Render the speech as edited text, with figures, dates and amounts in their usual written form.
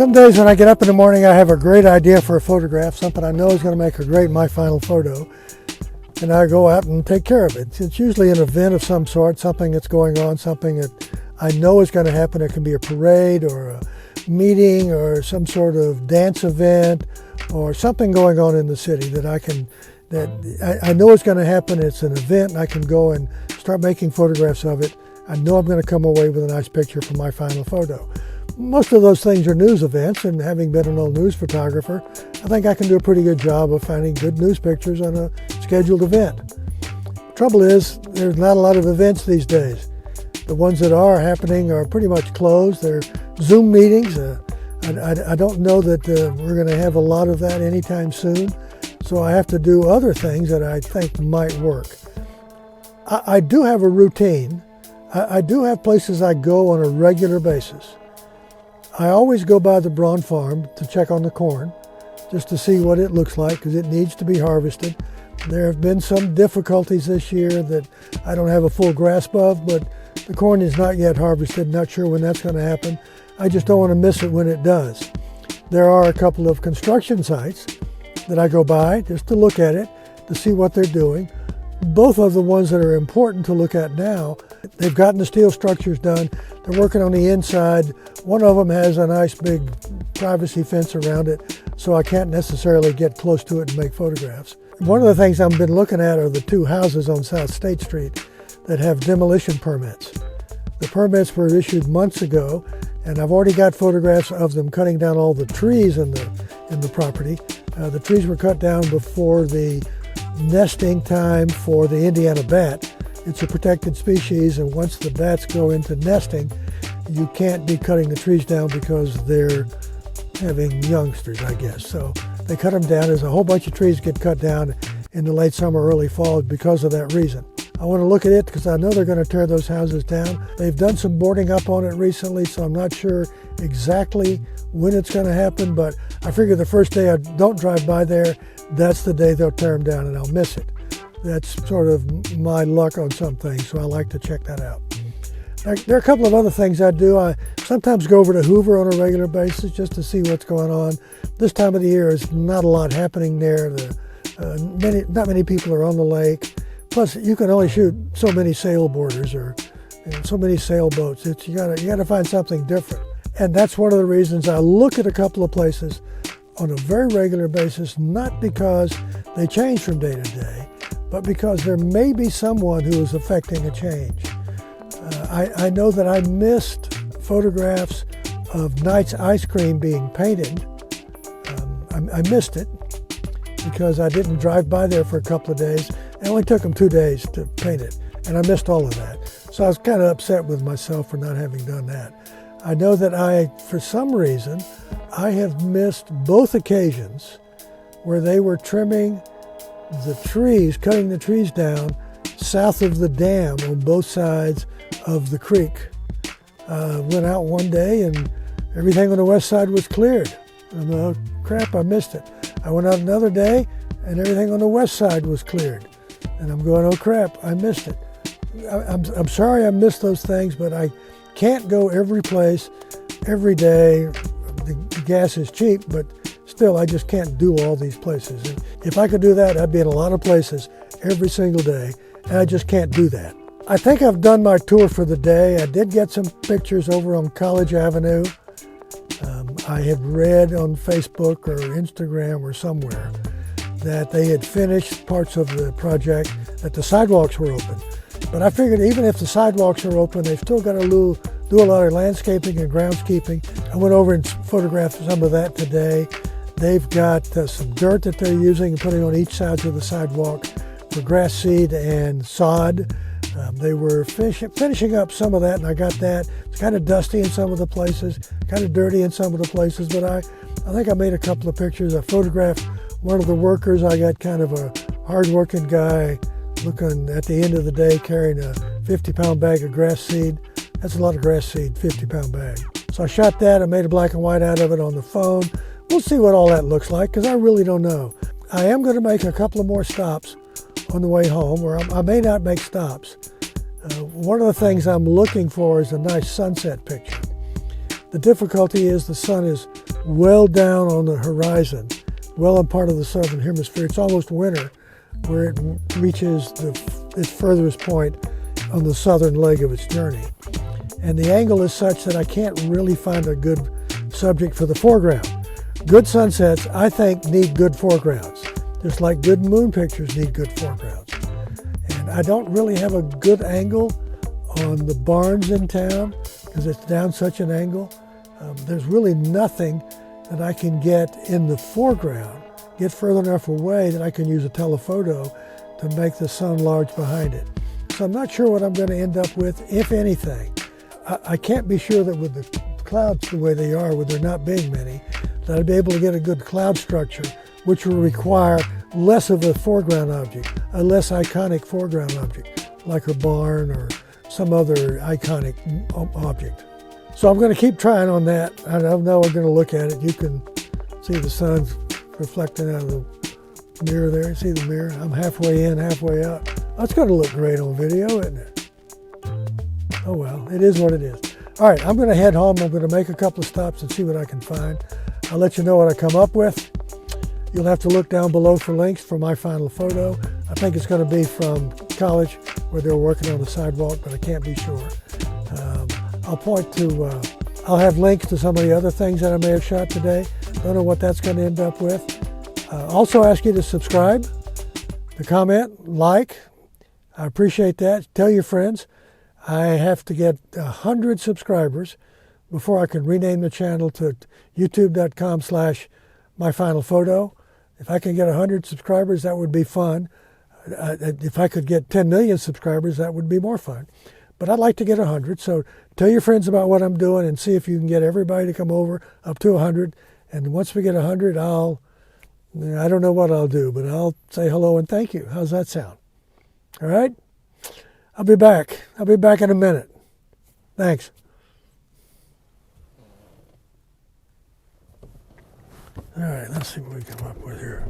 Some days when I get up in the morning, I have a great idea for a photograph, something I know is going to make a great My Final Photo, and I go out and take care of it. It's usually an event of some sort, something that's going on, something that I know is going to happen. It can be a parade or a meeting or some sort of dance event or something going on in the city that I know is going to happen. It's an event, and I can go and start making photographs of it. I know I'm going to come away with a nice picture for My Final Photo. Most of those things are news events, and having been an old news photographer, I think I can do a pretty good job of finding good news pictures on a scheduled event. The trouble is, there's not a lot of events these days. The ones that are happening are pretty much closed. They're Zoom meetings. I don't know that we're going to have a lot of that anytime soon, so I have to do other things that I think might work. I do have a routine. I do have places I go on a regular basis. I always go by the Braun farm to check on the corn, just to see what it looks like, because it needs to be harvested. There have been some difficulties this year that I don't have a full grasp of, but the corn is not yet harvested. Not sure when that's going to happen. I just don't want to miss it when it does. There are a couple of construction sites that I go by just to look at it, to see what they're doing. Both of the ones that are important to look at now, they've gotten the steel structures done. They're working on the inside. One of them has a nice big privacy fence around it, so I can't necessarily get close to it and make photographs. One of the things I've been looking at are the two houses on South State Street that have demolition permits. The permits were issued months ago, and I've already got photographs of them cutting down all the trees in the property. The trees were cut down before the nesting time for the Indiana bat. It's a protected species, and once the bats go into nesting, you can't be cutting the trees down because they're having youngsters, I guess. So they cut them down. There's a whole bunch of trees get cut down in the late summer, early fall because of that reason. I want to look at it because I know they're going to tear those houses down. They've done some boarding up on it recently, so I'm not sure exactly when it's going to happen, but I figure the first day I don't drive by there, that's the day they'll tear them down and I'll miss it. That's sort of my luck on some things, so I like to check that out. There are a couple of other things I do. I sometimes go over to Hoover on a regular basis just to see what's going on. This time of the year is not a lot happening there. Not many people are on the lake. Plus, you can only shoot so many sailboarders or so many sailboats. You gotta find something different. And that's one of the reasons I look at a couple of places on a very regular basis, not because they change from day to day, but because there may be someone who is affecting a change. I know that I missed photographs of Knight's Ice Cream being painted. I missed it because I didn't drive by there for a couple of days. It only took them 2 days to paint it, and I missed all of that. So I was kind of upset with myself for not having done that. I know that for some reason, I have missed both occasions where they were trimming the trees, cutting the trees down south of the dam on both sides of the creek. Went out one day and everything on the west side was cleared. And, oh crap, I missed it. I went out another day and everything on the west side was cleared. And I'm going, oh crap, I missed it. I'm sorry I missed those things, but I can't go every place, every day. The gas is cheap, but still, I just can't do all these places. And if I could do that, I'd be in a lot of places every single day, and I just can't do that. I think I've done my tour for the day. I did get some pictures over on College Avenue. I had read on Facebook or Instagram or somewhere that they had finished parts of the project, that the sidewalks were open. But I figured even if the sidewalks are open, they've still got to do a lot of landscaping and groundskeeping. I went over and photographed some of that today. They've got some dirt that they're using and putting on each side of the sidewalk for grass seed and sod. They were finishing up some of that, and I got that. It's kind of dusty in some of the places, kind of dirty in some of the places, but I think I made a couple of pictures. I photographed one of the workers. I got kind of a hard-working guy looking at the end of the day carrying a 50-pound bag of grass seed. That's a lot of grass seed, 50-pound bag. So I shot that. I made a black and white out of it on the phone. We'll see what all that looks like because I really don't know. I am going to make a couple of more stops on the way home, or I may not make stops. One of the things I'm looking for is a nice sunset picture. The difficulty is the sun is well down on the horizon, well in part of the southern hemisphere. It's almost winter where it reaches its furthest point on the southern leg of its journey. And the angle is such that I can't really find a good subject for the foreground. Good sunsets, I think, need good foregrounds, just like good moon pictures need good foregrounds. And I don't really have a good angle on the barns in town because it's down such an angle. There's really nothing that I can get in the foreground, get further enough away that I can use a telephoto to make the sun large behind it. So I'm not sure what I'm going to end up with, if anything. I can't be sure that with the clouds the way they are, with there not being many, that I'd be able to get a good cloud structure, which will require less of a foreground object, a less iconic foreground object, like a barn or some other iconic object. So I'm going to keep trying on that. I know we're going to look at it. You can see the sun's reflecting out of the mirror there. You see the mirror? I'm halfway in, halfway out. That's going to look great on video, isn't it? Oh well, it is what it is. All right, I'm going to head home. I'm going to make a couple of stops and see what I can find. I'll let you know what I come up with. You'll have to look down below for links for my final photo. I think it's going to be from college where they're working on the sidewalk, but I can't be sure. I'll have links to some of the other things that I may have shot today. Don't know what that's going to end up with. Also ask you to subscribe, to comment, like. I appreciate that. Tell your friends. I have to get 100 subscribers before I can rename the channel to youtube.com/myfinalphoto. If I can get 100 subscribers, that would be fun. If I could get 10 million subscribers, that would be more fun. But I'd like to get 100, so tell your friends about what I'm doing and see if you can get everybody to come over up to 100. And once we get 100, I don't know what I'll do, but I'll say hello and thank you. How's that sound? All right? I'll be back. I'll be back in a minute. Thanks. All right, let's see what we come up with here.